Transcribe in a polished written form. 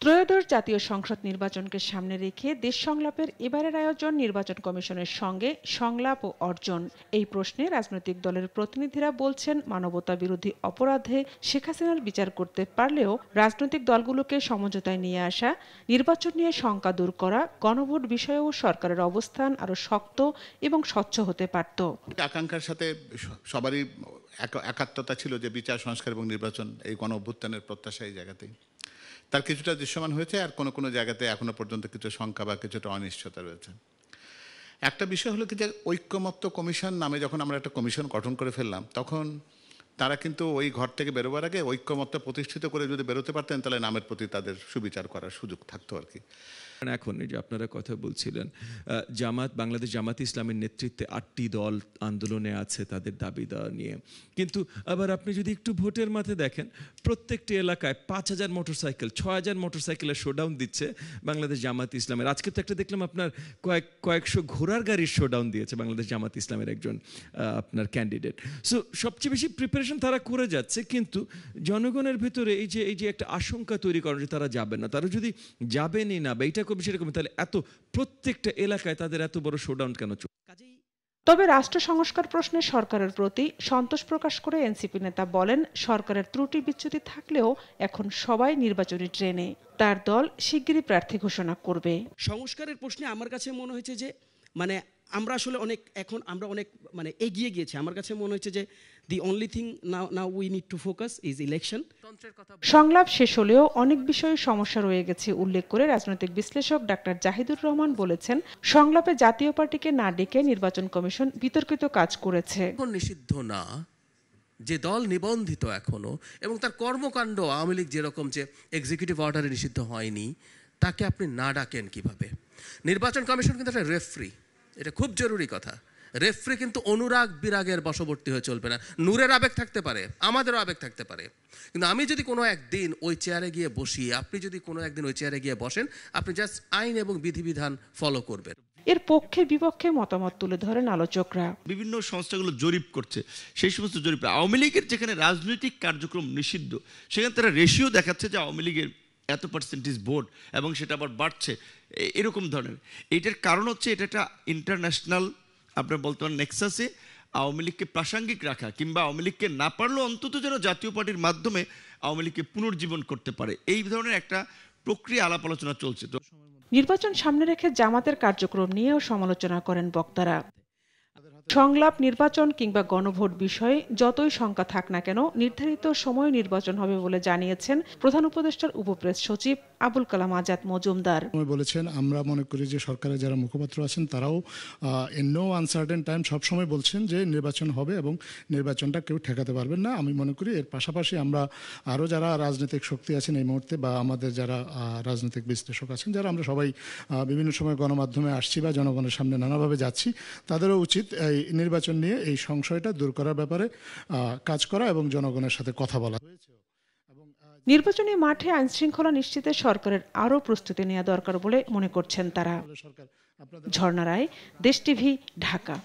ত্রয়োদশ জাতীয় সংসদ নির্বাচনকে সামনে রেখে দেশ সংলাপের এবারের আয়োজন নির্বাচন কমিশনের সঙ্গে সংলাপ ও অর্জন। এই প্রশ্নে রাজনৈতিক দলের প্রতিনিধিরা বলছেন, মানবতা বিরোধী অপরাধে শেখ হাসিনার বিচার করতে পারলেও রাজনৈতিক দলগুলোকে সমঝোতায় নিয়ে আসা, নির্বাচন নিয়ে শঙ্কা দূর করা, গণভোট বিষয়েও সরকারের অবস্থান আরো শক্ত এবং স্বচ্ছ হতে পারত। আকাঙ্ক্ষার সাথে সবারই একাত্মতা ছিল যে বিচার সংস্কার এবং নির্বাচন, এই গণ অভ্যুত্থানের প্রত্যাশা এই জায়গাতেই তার কিছুটা দৃশ্যমান হয়েছে। আর কোনো কোনো জায়গাতে এখনো পর্যন্ত কিছু শঙ্কা বা কিছুটা অনিশ্চয়তা রয়েছে। একটা বিষয় হলো কি যে ঐক্যমত্য কমিশন নামে যখন আমরা একটা কমিশন গঠন করে ফেললাম, তখন তারা কিন্তু ওই ঘর থেকে বেরোবার আগে ঐক্যমত্য প্রতিষ্ঠিত করে যদি বেরোতে পারতেন, তাহলে নামের প্রতি তাদের সুবিচার করার সুযোগ থাকতো আর কি। এখন এই যে আপনারা কথা বলছিলেন, বাংলাদেশ জামাত ইসলামের নেতৃত্বে 8টি দল আন্দোলনে আছে তাদের দাবি দেওয়া নিয়ে। কিন্তু আবার আপনি যদি একটু ভোটের মাঠে দেখেন, প্রত্যেকটি এলাকায় 5000 মোটরসাইকেল, 6000 মোটরসাইকেলের শোডাউন দিচ্ছে বাংলাদেশ জামাত ইসলামের। আজকে তো একটা দেখলাম আপনার কয়েকশো ঘোড়ার গাড়ির শোডাউন দিয়েছে বাংলাদেশ জামাত ইসলামের একজন আপনার ক্যান্ডিডেট। সো সবচেয়ে বেশি প্রিপারেশন তারা করে যাচ্ছে, কিন্তু জনগণের ভেতরে এই যে একটা আশঙ্কা তৈরি করেন যে তারা যাবেন না, তারা যদি যাবেনই না বা এইটা সেরকম, তাহলে এত প্রত্যেকটা এলাকায় তাদের এত বড় শোডাউন কেন চলছে? তবে রাষ্ট্র সংস্কার প্রশ্নে সরকারের প্রতি সন্তোষ প্রকাশ করে এনসিপি নেতা বলেন, সরকারের ত্রুটি বিচ্যুতি থাকলেও এখন সবাই নির্বাচনী ট্রেনে। তার দল শিগগিরই প্রার্থী ঘোষণা করবে। সংস্কারের প্রশ্নে আমার কাছে মনে হয়েছে যে আমরা আসলে অনেক এগিয়ে গিয়েছি। আমার কাছে মনে হচ্ছে যে the only thing now we need to focus is election. সংলাপ শেষ হলেও অনেক বিষয়ে সমস্যা রয়ে গেছে উল্লেখ করে রাজনৈতিক বিশ্লেষক ডাক্তার জাহিদুর রহমান বলেছেন, সংলাপে জাতীয় পার্টিকে না ডেকে নির্বাচন কমিশন বিতর্কিত কাজ করেছে। নিষিদ্ধ না যে দল নিবন্ধিত এখনো, এবং তার কর্মকাণ্ড আওয়ামী লীগ যেরকম যে এক্সিকিউটিভ অর্ডারে নিষিদ্ধ হয়নি, তাকে আপনি না ডাকেন কিভাবে? নির্বাচন কমিশন কিন্তু একটা রেফারি, এটা খুব জরুরি কথা। রেফারি কিন্তু অনুরাগ বিরাগের বশবর্তী হয়ে চলবে না। নূরের আবেগ থাকতে পারে, আমাদেরও আবেগ থাকতে পারে, কিন্তু আমি যদি কোনো একদিন ওই চেয়ারে গিয়ে বসি, আপনি যদি কোনো একদিন ওই চেয়ারে গিয়ে বসেন, আপনি জাস্ট আইন এবং বিধিবিধান ফলো করবেন। এর পক্ষে বিপক্ষে মতামত তুলে ধরেন আলোচকরা। বিভিন্ন সংস্থাগুলো জরিপ করছে, সেই সমস্ত জরিপে আওয়ামী লীগের যেখানে রাজনৈতিক কার্যক্রম নিষিদ্ধ, সেখানে তারা রেশিও দেখাচ্ছে যে আওয়ামী লীগের এত পার্সেন্টেজ ভোট এবং সেটা আবার বাড়ছে এরকম ধরনের। এটার কারণ হচ্ছে এটা একটা ইন্টারন্যাশনাল আপনার বলতে পারেন নেক্সাসে আওয়ামী লীগকে প্রাসঙ্গিক রাখা, কিংবা আওয়ামী লীগকে না পারলেও অন্তত যেন জাতীয় পার্টির মাধ্যমে আওয়ামী লীগকে পুনর্জীবন করতে পারে, এই ধরনের একটা প্রক্রিয়া আলাপ আলোচনা চলছে। তো নির্বাচন সামনে রেখে জামাতের কার্যক্রম নিয়েও সমালোচনা করেন বক্তারা। সংলাপ, নির্বাচন কিংবা গণভোট বিষয়ে যতই শঙ্কা থাক না কেন, নির্ধারিত সময় নির্বাচন হবে বলে জানিয়েছেন প্রধান উপদেষ্টার উপপ্রেস সচিব আবুল কালাম আজাদ মজুমদার। বলেছেন, আমরা মনে করি যে সরকারের যারা মুখপাত্র আছেন তারাও ইন নো আনসার্টেন টাইম সবসময় বলছেন যে নির্বাচন হবে এবং নির্বাচনটা কেউ ঠেকাতে পারবেন না। আমি মনে করি এর পাশাপাশি আমরা আরও যারা রাজনৈতিক শক্তি আছেন এই মুহূর্তে, বা আমাদের যারা রাজনৈতিক বিশ্লেষক আছেন, যারা আমরা সবাই বিভিন্ন সময় গণমাধ্যমে আসছি বা জনগণের সামনে নানাভাবে যাচ্ছি, তাদেরও উচিত এই নির্বাচন নিয়ে এই সংশয়টা দূর করার ব্যাপারে কাজ করা এবং জনগণের সাথে কথা বলা। নির্বাচনী মাঠে আইনশৃঙ্খলা নিশ্চিতে সরকারের আরও প্রস্তুতি নেওয়া দরকার বলে মনে করছেন তারা। ঝর্ণা রায়, দেশ টিভি, ঢাকা।